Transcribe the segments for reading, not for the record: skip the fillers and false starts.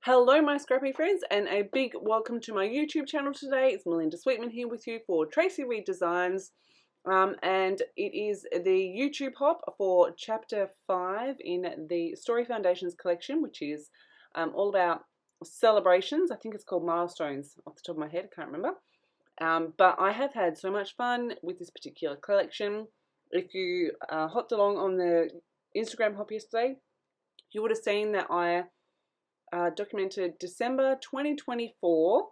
Hello my scrappy friends, and a big welcome to my YouTube channel today. It's Melinda Sweetman here with you for Tracy Reed Designs, and it is the YouTube hop for chapter 5 in the Story Foundations collection, which is all about celebrations. I think it's called Milestones off the top of my head, I can't remember. But I have had so much fun with this particular collection. If you hopped along on the Instagram hop yesterday, you would have seen that I documented December 2024,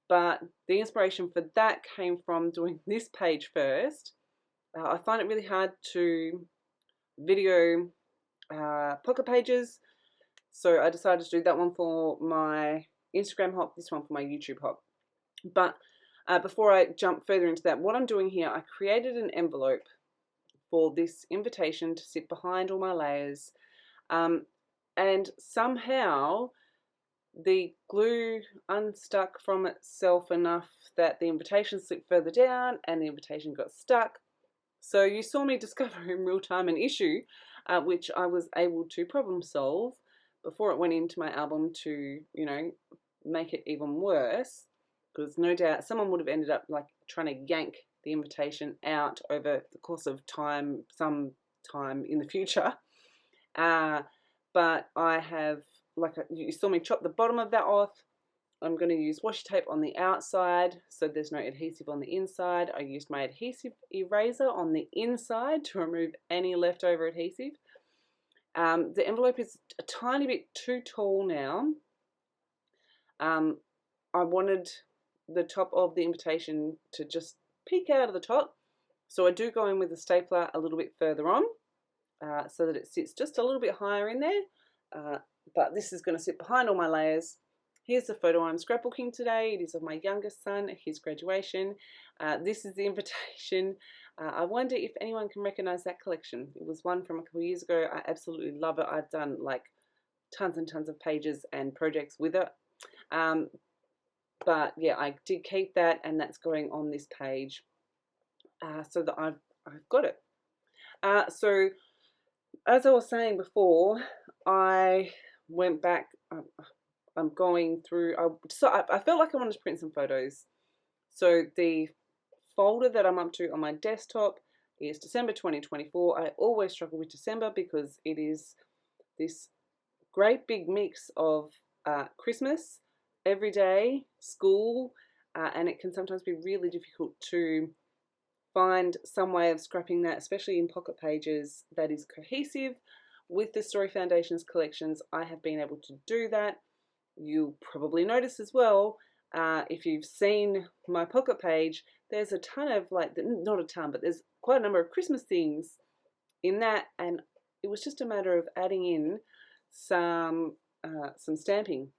but the inspiration for that came from doing this page first. I find it really hard to video pocket pages, so I decided to do that one for my Instagram hop, this one for my YouTube hop. But before I jump further into that, what I'm doing here, I created an envelope for this invitation to sit behind all my layers. And somehow the glue unstuck from itself enough that the invitation slipped further down and the invitation got stuck. So you saw me discover in real time an issue which I was able to problem solve before it went into my album to, you know, make it even worse, because no doubt someone would have ended up like trying to yank the invitation out over the course of time, some time in the future. But I have, like you saw me chop the bottom of that off. I'm going to use washi tape on the outside so there's no adhesive on the inside. I used my adhesive eraser on the inside to remove any leftover adhesive. The envelope is a tiny bit too tall now. I wanted the top of the invitation to just peek out of the top, so I do go in with a stapler a little bit further on so that it sits just a little bit higher in there. But this is going to sit behind all my layers. Here's the photo I'm scrapbooking today. It is of my youngest son, his graduation. This is the invitation. I wonder if anyone can recognize that collection. It was one from a couple of years ago. I absolutely love it. I've done like tons and tons of pages and projects with it. But yeah, I did keep that, and that's going on this page so that I've got it. So as I was saying before, I went back. I'm going through. I felt like I wanted to print some photos. So the folder that I'm up to on my desktop is December 2024. I always struggle with December because it is this great big mix of Christmas, everyday, school, and it can sometimes be really difficult to find some way of scrapping that, especially in pocket pages, that is cohesive. With the Story Foundations collections, I have been able to do that. You'll probably notice as well, if you've seen my pocket page, there's a ton of, like, not a ton, but there's quite a number of Christmas things in that, and it was just a matter of adding in some stamping.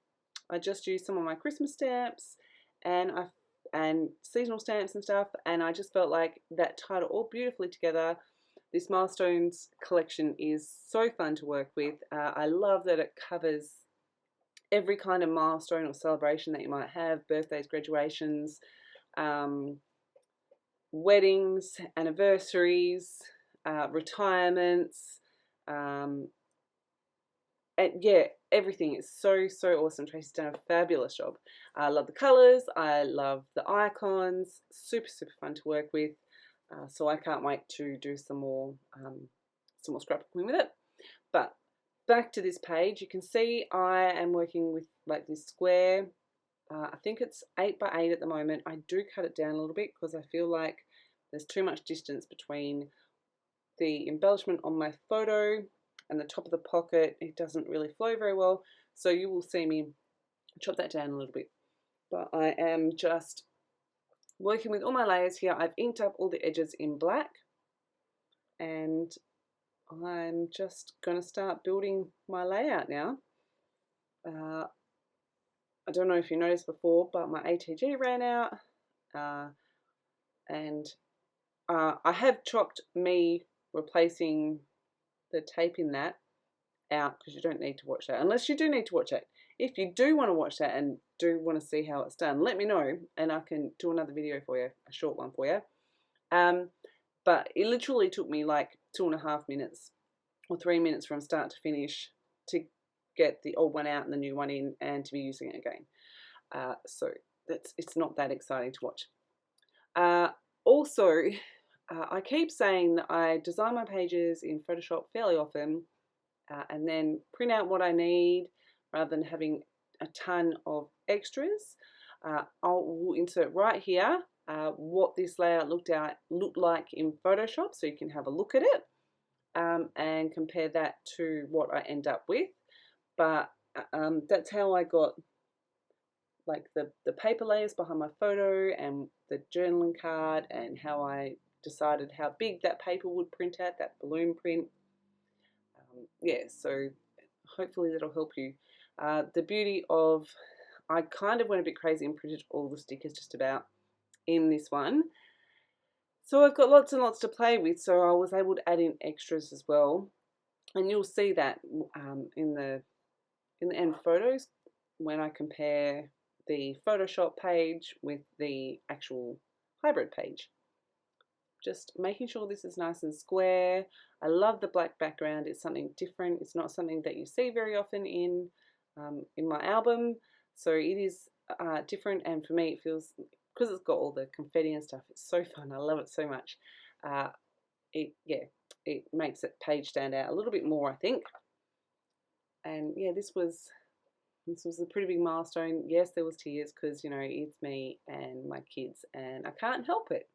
I just used some of my Christmas stamps and seasonal stamps and stuff, and I just felt like that tied it all beautifully together. This Milestones collection is so fun to work with. I love that it covers every kind of milestone or celebration that you might have: birthdays, graduations, weddings, anniversaries, retirements, and yeah, everything is so awesome. Tracy's done a fabulous job. I love the colours, I love the icons, super fun to work with. So I can't wait to do some more scrapbooking with it. But back to this page, you can see I am working with like this square. I think it's 8 by 8 at the moment. I do cut it down a little bit because I feel like there's too much distance between the embellishment on my photo and the top of the pocket. It doesn't really flow very well, so you will see me chop that down a little bit. But I am just working with all my layers here. I've inked up all the edges in black, and I'm just going to start building my layout now. I don't know if you noticed before, but my ATG ran out, and I have chopped me replacing the tape in that out because you don't need to watch that unless you do need to watch it. If you do want to watch that and do want to see how it's done, let me know and I can do another video for you, a short one for you. But it literally took me like 2.5 minutes or 3 minutes from start to finish to get the old one out and the new one in and to be using it again. So it's not that exciting to watch. Also, I keep saying that I design my pages in Photoshop fairly often and then print out what I need rather than having a ton of extras. I'll insert right here what this layout looked like in Photoshop, so you can have a look at it and compare that to what I end up with. But that's how I got like the paper layers behind my photo and the journaling card, and how I decided how big that paper would print out, that balloon print. Yeah, so hopefully that'll help you. The beauty of, I kind of went a bit crazy and printed all the stickers just about in this one. So I've got lots and lots to play with, so I was able to add in extras as well. And you'll see that in the end photos when I compare the Photoshop page with the actual hybrid page. Just making sure this is nice and square. I love the black background. It's something different. It's not something that you see very often in my album. So it is different, and for me it feels, because it's got all the confetti and stuff, it's so fun. I love it so much. It makes that page stand out a little bit more, I think. And yeah, this was a pretty big milestone. Yes, there was tears because, you know, it's me and my kids and I can't help it.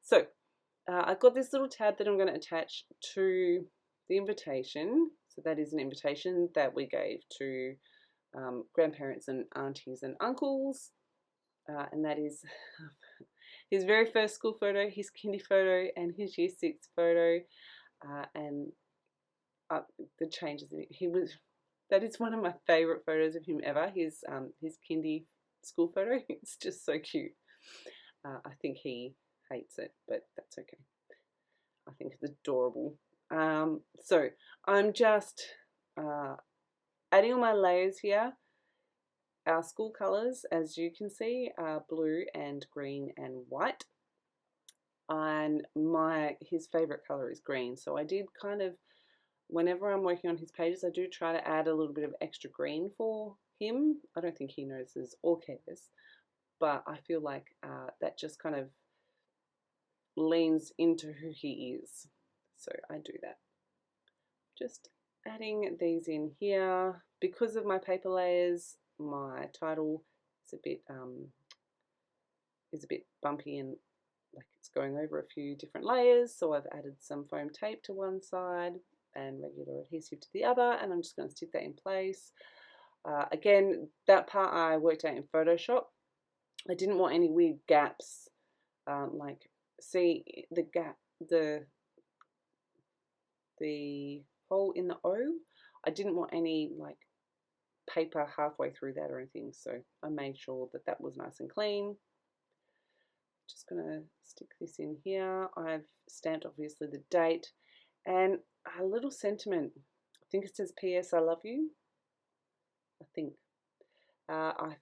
So I've got this little tab that I'm going to attach to the invitation. So that is an invitation that we gave to grandparents and aunties and uncles. And that is his very first school photo, his kindy photo, and his year 6 photo. And the changes in it. That is one of my favourite photos of him ever. His kindy school photo. It's just so cute. I think he hates it, but that's okay. I think it's adorable. So I'm just adding all my layers here. Our school colours, as you can see, are blue and green and white. And his favourite colour is green. So I did kind of, whenever I'm working on his pages, I do try to add a little bit of extra green for him. I don't think he notices or cares, but I feel like that just kind of leans into who he is. So I do that. Just adding these in here. Because of my paper layers, my title is a bit bumpy and like it's going over a few different layers. So I've added some foam tape to one side and regular adhesive to the other, and I'm just going to stick that in place. Again, that part I worked out in Photoshop. I didn't want any weird gaps, like see the gap, the hole in the O. I didn't want any like paper halfway through that or anything, so I made sure that that was nice and clean. Just going to stick this in here. I've stamped obviously the date and a little sentiment. I think it says PS I love you. I think I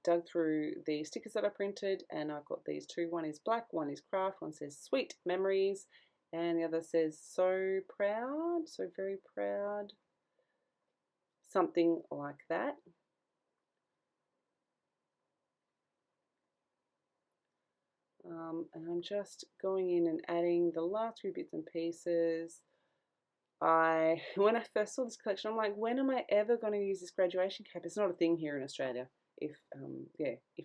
dug through the stickers that I printed, and I've got these two. One is black, one is craft, one says sweet memories, and the other says so proud, so very proud, something like that. And I'm just going in and adding the last few bits and pieces. When I first saw this collection, I'm like, when am I ever going to use this graduation cap? It's not a thing here in Australia. If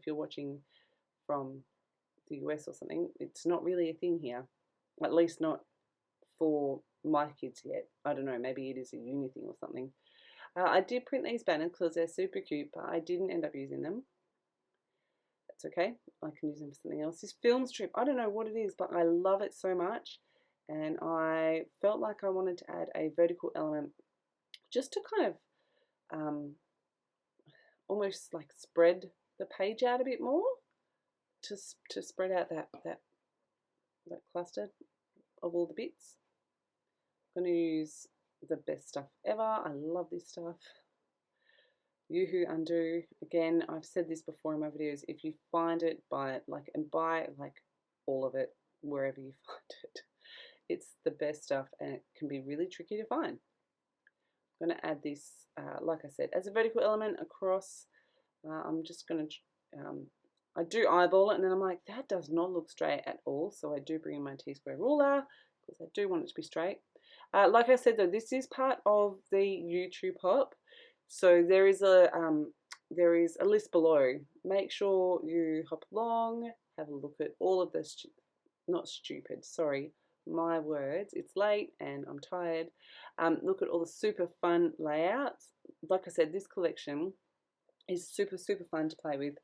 you're watching from the US or something, it's not really a thing here. At least not for my kids yet. I don't know, maybe it is a uni thing or something. I did print these banners because they're super cute, but I didn't end up using them. That's okay. I can use them for something else. This film strip, I don't know what it is, but I love it so much. And I felt like I wanted to add a vertical element just to kind of almost like spread the page out a bit more, to spread out that cluster of all the bits. I'm going to use the best stuff ever. I love this stuff. Yoo-hoo Undo. Again, I've said this before in my videos. If you find it, buy it. And buy like all of it wherever you find it. It's the best stuff, and it can be really tricky to find. going to add this, like I said, as a vertical element across. I'm just going to, I do eyeball it, and then I'm like, that does not look straight at all. So I do bring in my T-square ruler because I do want it to be straight. Like I said, though, this is part of the YouTube hop. So there is a list below. Make sure you hop along, have a look at all of this. Not stupid, sorry, my words. It's late and I'm tired. Look at all the super fun layouts. Like I said, this collection is super fun to play with.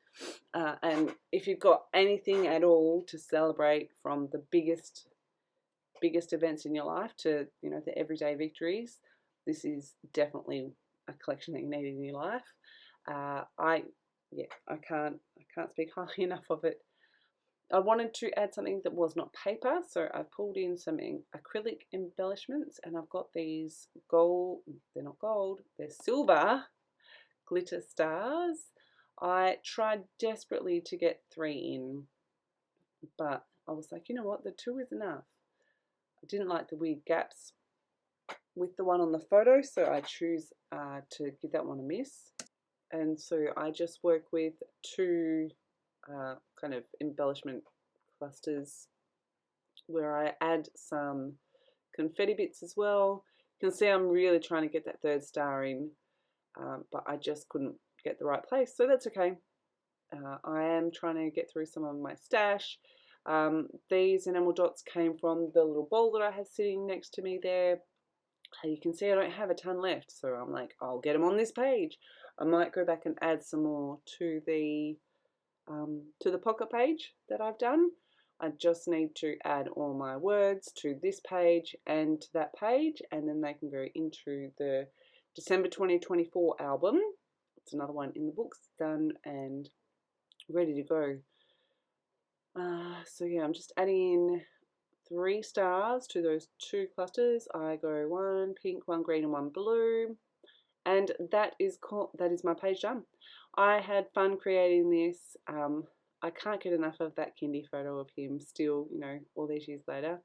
And if you've got anything at all to celebrate, from the biggest events in your life to, you know, the everyday victories, this is definitely a collection that you need in your life. I can't speak highly enough of it. I wanted to add something that was not paper, so I pulled in some acrylic embellishments, and I've got these gold, they're not gold, they're silver glitter stars. I tried desperately to get 3 in, but I was like, you know what, the 2 is enough. I didn't like the weird gaps with the one on the photo, so I choose to give that one a miss. And so I just work with 2 kind of embellishment clusters where I add some confetti bits as well. You can see I'm really trying to get that 3rd star in, but I just couldn't get the right place, so that's okay. I am trying to get through some of my stash. These enamel dots came from the little bowl that I have sitting next to me there. You can see I don't have a ton left, so I'm like, I'll get them on this page. I might go back and add some more to the pocket page that I've done. I just need to add all my words to this page and to that page, and then they can go into the December 2024 album. It's another one in the books, done and ready to go. So yeah, I'm just adding in 3 stars to those 2 clusters. I go 1 pink, 1 green, and 1 blue, and that is my page done. I had fun creating this. I can't get enough of that kindy photo of him still, you know, all these years later.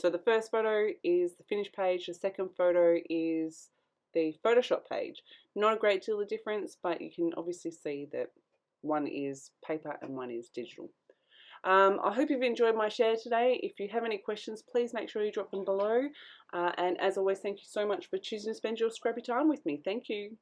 So the first photo is the finished page, the second photo is the Photoshop page. Not a great deal of difference, but you can obviously see that one is paper and one is digital. I hope you've enjoyed my share today. If you have any questions, please make sure you drop them below. And as always, thank you so much for choosing to spend your scrappy time with me. Thank you.